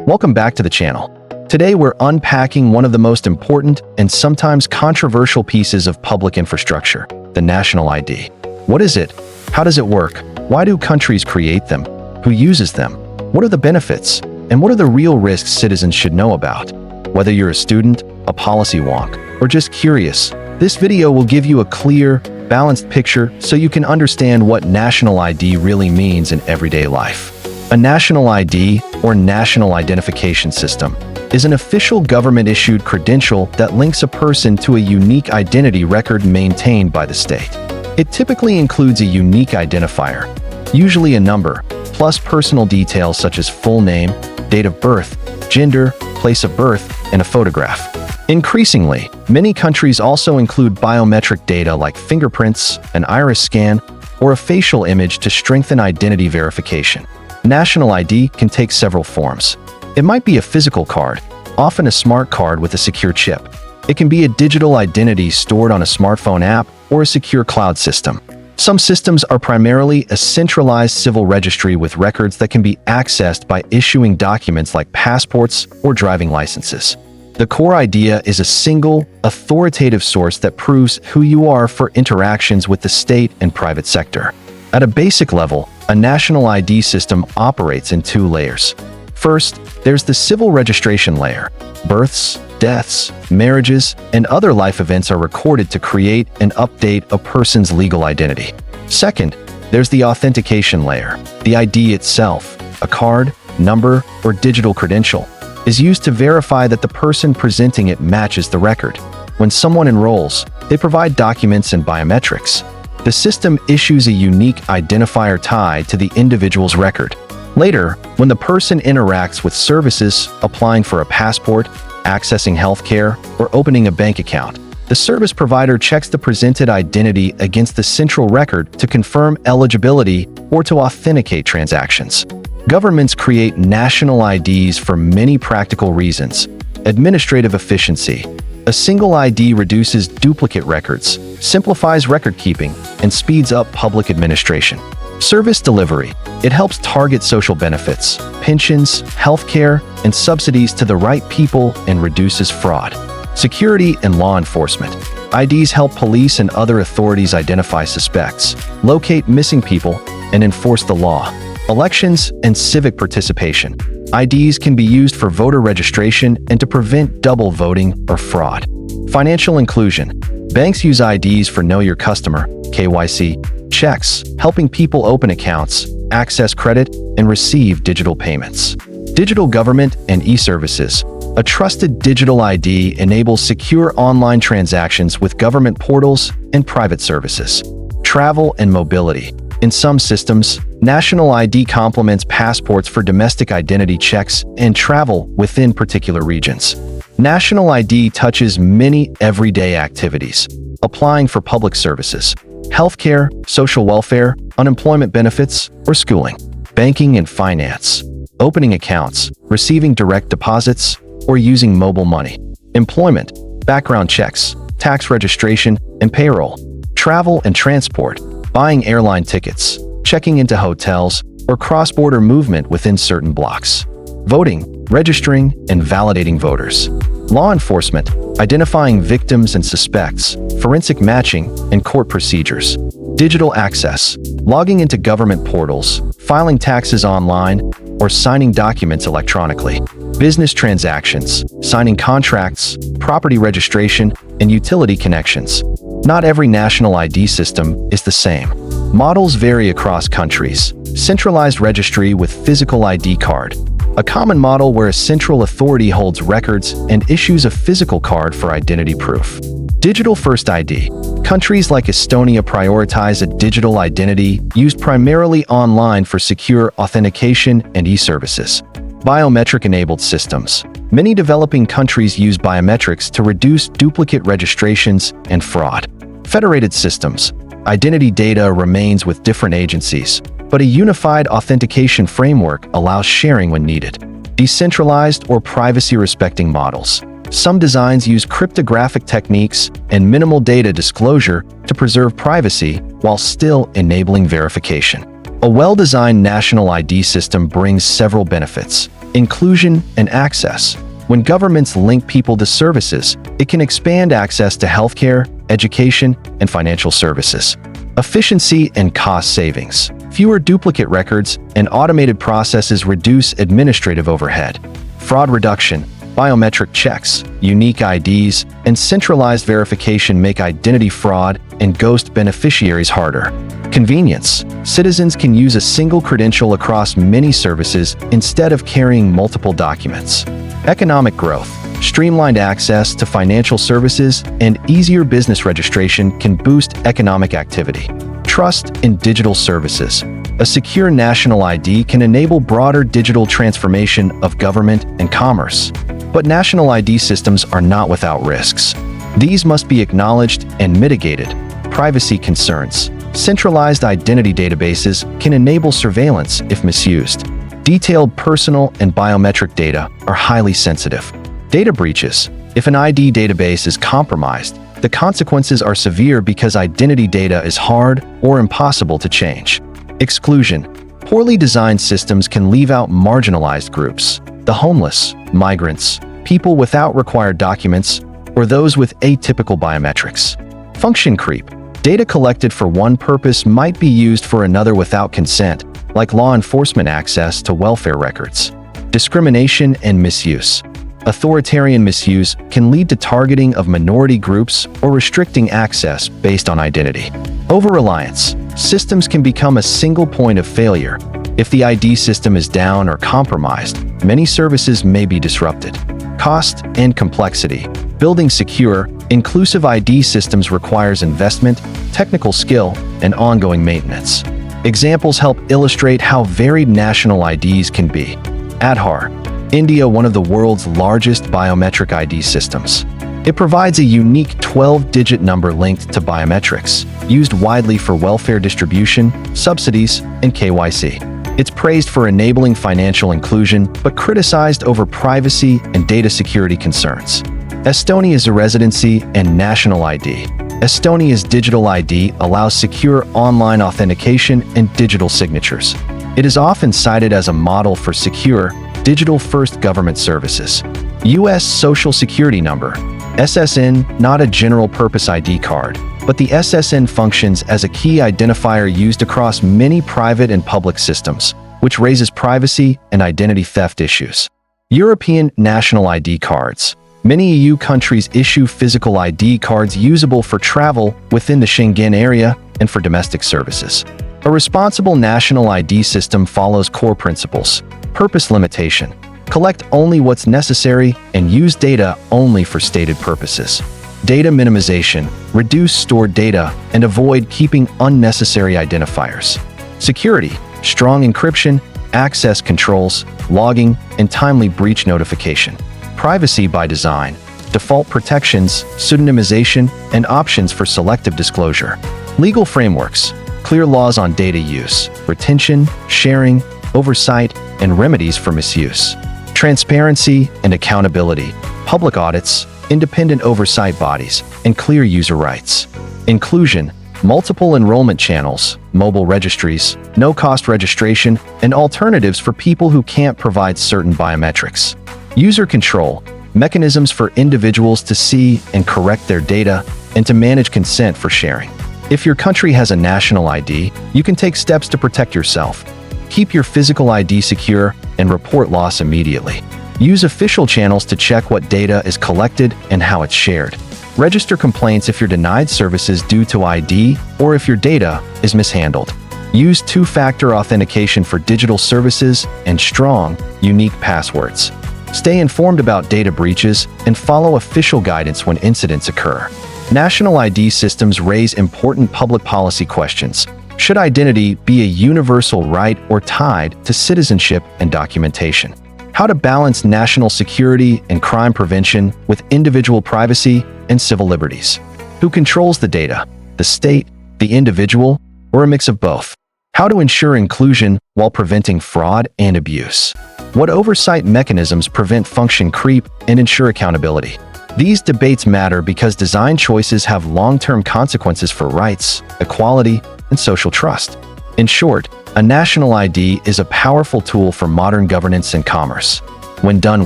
Welcome back to the channel. Today we're unpacking one of the most important and sometimes controversial pieces of public infrastructure, the national ID. What is it? How does it work? Why do countries create them? Who uses them? What are the benefits? And what are the real risks citizens should know about? Whether you're a student, a policy wonk, or just curious, this video will give you a clear, balanced picture so you can understand what national ID really means in everyday life. A national ID, or National Identification System, is an official government-issued credential that links a person to a unique identity record maintained by the state. It typically includes a unique identifier, usually a number, plus personal details such as full name, date of birth, gender, place of birth, and a photograph. Increasingly, many countries also include biometric data like fingerprints, an iris scan, or a facial image to strengthen identity verification. National ID can take several forms. It might be a physical card, often a smart card with a secure chip. It can be a digital identity stored on a smartphone app or a secure cloud system. Some systems are primarily a centralized civil registry with records that can be accessed by issuing documents like passports or driving licenses. The core idea is a single, authoritative source that proves who you are for interactions with the state and private sector. At a basic level, a national ID system operates in two layers. First, there's the civil registration layer. Births, deaths, marriages, and other life events are recorded to create and update a person's legal identity. Second, there's the authentication layer. The ID itself, a card, number, or digital credential, is used to verify that the person presenting it matches the record. When someone enrolls, they provide documents and biometrics. The system issues a unique identifier tied to the individual's record. Later, when the person interacts with services, applying for a passport, accessing healthcare, or opening a bank account, the service provider checks the presented identity against the central record to confirm eligibility or to authenticate transactions. Governments create national IDs for many practical reasons. Administrative efficiency. A single ID reduces duplicate records, simplifies record keeping, and speeds up public administration. Service delivery. It helps target social benefits, pensions, healthcare, and subsidies to the right people and reduces fraud. Security and law enforcement. IDs help police and other authorities identify suspects, locate missing people, and enforce the law. Elections and civic participation. IDs can be used for voter registration and to prevent double voting or fraud. Financial inclusion. Banks use IDs for Know Your Customer, KYC, checks, helping people open accounts, access credit, and receive digital payments. Digital government and e-services. A trusted digital ID enables secure online transactions with government portals and private services. Travel and mobility. In some systems, national ID complements passports for domestic identity checks and travel within particular regions. National ID touches many everyday activities, applying for public services, healthcare, social welfare, unemployment benefits, or schooling. Banking and finance. Opening accounts, receiving direct deposits, or using mobile money. Employment, background checks, tax registration, and payroll. Travel and transport. Buying airline tickets, checking into hotels, or cross-border movement within certain blocks. Voting, registering, and validating voters. Law enforcement, identifying victims and suspects, forensic matching, and court procedures. Digital access, logging into government portals, filing taxes online, or signing documents electronically. Business transactions, signing contracts, property registration, and utility connections. Not every national ID system is the same. Models vary across countries. Centralized registry with physical ID card. A common model where a central authority holds records and issues a physical card for identity proof. Digital First ID. Countries like Estonia prioritize a digital identity used primarily online for secure authentication and e-services. Biometric-enabled systems. Many developing countries use biometrics to reduce duplicate registrations and fraud. Federated systems. Identity data remains with different agencies, but a unified authentication framework allows sharing when needed. Decentralized or privacy-respecting models. Some designs use cryptographic techniques and minimal data disclosure to preserve privacy while still enabling verification. A well-designed national ID system brings several benefits. Inclusion and access. When governments link people to services, it can expand access to healthcare, education, and financial services. Efficiency and cost savings. Fewer duplicate records and automated processes reduce administrative overhead. Fraud reduction. Biometric checks, unique IDs, and centralized verification make identity fraud and ghost beneficiaries harder. Convenience. Citizens can use a single credential across many services instead of carrying multiple documents. Economic growth. Streamlined access to financial services and easier business registration can boost economic activity. Trust in digital services. A secure national ID can enable broader digital transformation of government and commerce. But national ID systems are not without risks. These must be acknowledged and mitigated. Privacy concerns. Centralized identity databases can enable surveillance if misused. Detailed personal and biometric data are highly sensitive. Data breaches. If an ID database is compromised, the consequences are severe because identity data is hard or impossible to change. Exclusion. Poorly designed systems can leave out marginalized groups. The homeless, migrants, people without required documents, or those with atypical biometrics. Function creep. Data collected for one purpose might be used for another without consent, like law enforcement access to welfare records. Discrimination and misuse. Authoritarian misuse can lead to targeting of minority groups or restricting access based on identity. Over-reliance. Systems can become a single point of failure. If the ID system is down or compromised, many services may be disrupted. Cost and complexity. Building secure, inclusive ID systems requires investment, technical skill, and ongoing maintenance. Examples help illustrate how varied national IDs can be. Aadhaar, India, one of the world's largest biometric ID systems. It provides a unique 12-digit number linked to biometrics, used widely for welfare distribution, subsidies, and KYC. It's praised for enabling financial inclusion, but criticized over privacy and data security concerns. Estonia's residency and national ID. Estonia's digital ID allows secure online authentication and digital signatures. It is often cited as a model for secure, digital-first government services. U.S. Social Security Number. SSN, not a general-purpose ID card, but the SSN functions as a key identifier used across many private and public systems, which raises privacy and identity theft issues. European national ID cards. Many EU countries issue physical ID cards usable for travel within the Schengen area and for domestic services. A responsible national ID system follows core principles. Purpose limitation. Collect only what's necessary and use data only for stated purposes. Data minimization. Reduce stored data and avoid keeping unnecessary identifiers. Security. Strong encryption, access controls, logging, and timely breach notification. Privacy by design. Default protections, pseudonymization, and options for selective disclosure. Legal frameworks. Clear laws on data use, retention, sharing, oversight, and remedies for misuse. Transparency and accountability. Public audits, independent oversight bodies, and clear user rights. Inclusion. Multiple enrollment channels, mobile registries, no-cost registration, and alternatives for people who can't provide certain biometrics. User control. Mechanisms for individuals to see and correct their data and to manage consent for sharing. If your country has a national ID, you can take steps to protect yourself. Keep your physical ID secure and report loss immediately. Use official channels to check what data is collected and how it's shared. Register complaints if you're denied services due to ID or if your data is mishandled. Use two-factor authentication for digital services and strong, unique passwords. Stay informed about data breaches and follow official guidance when incidents occur. National ID systems raise important public policy questions. Should identity be a universal right or tied to citizenship and documentation? How to balance national security and crime prevention with individual privacy and civil liberties? Who controls the data? The state, the individual, or a mix of both? How to ensure inclusion while preventing fraud and abuse? What oversight mechanisms prevent function creep and ensure accountability? These debates matter because design choices have long-term consequences for rights, equality, and social trust. In short, A national ID is a powerful tool for modern governance and commerce. When done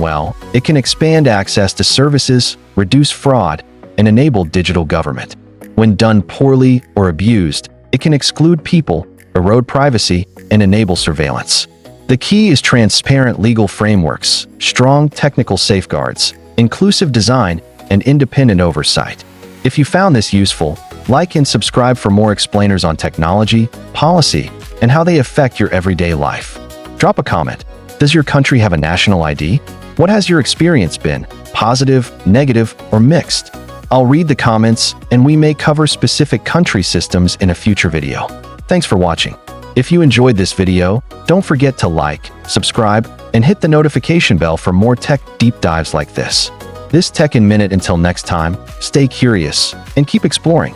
well, it can expand access to services, reduce fraud, and enable digital government. When done poorly or abused, it can exclude people, erode privacy, and enable surveillance. The key is transparent legal frameworks, strong technical safeguards, inclusive design, and independent oversight. If you found this useful, like and subscribe for more explainers on technology, policy, and how they affect your everyday life. Drop a comment. Does your country have a national ID? What has your experience been? Positive, negative, or mixed? I'll read the comments, and we may cover specific country systems in a future video. Thanks for watching. If you enjoyed this video, don't forget to like, subscribe, and hit the notification bell for more tech deep dives like this. This Tech in Minute. Until next time, stay curious and keep exploring.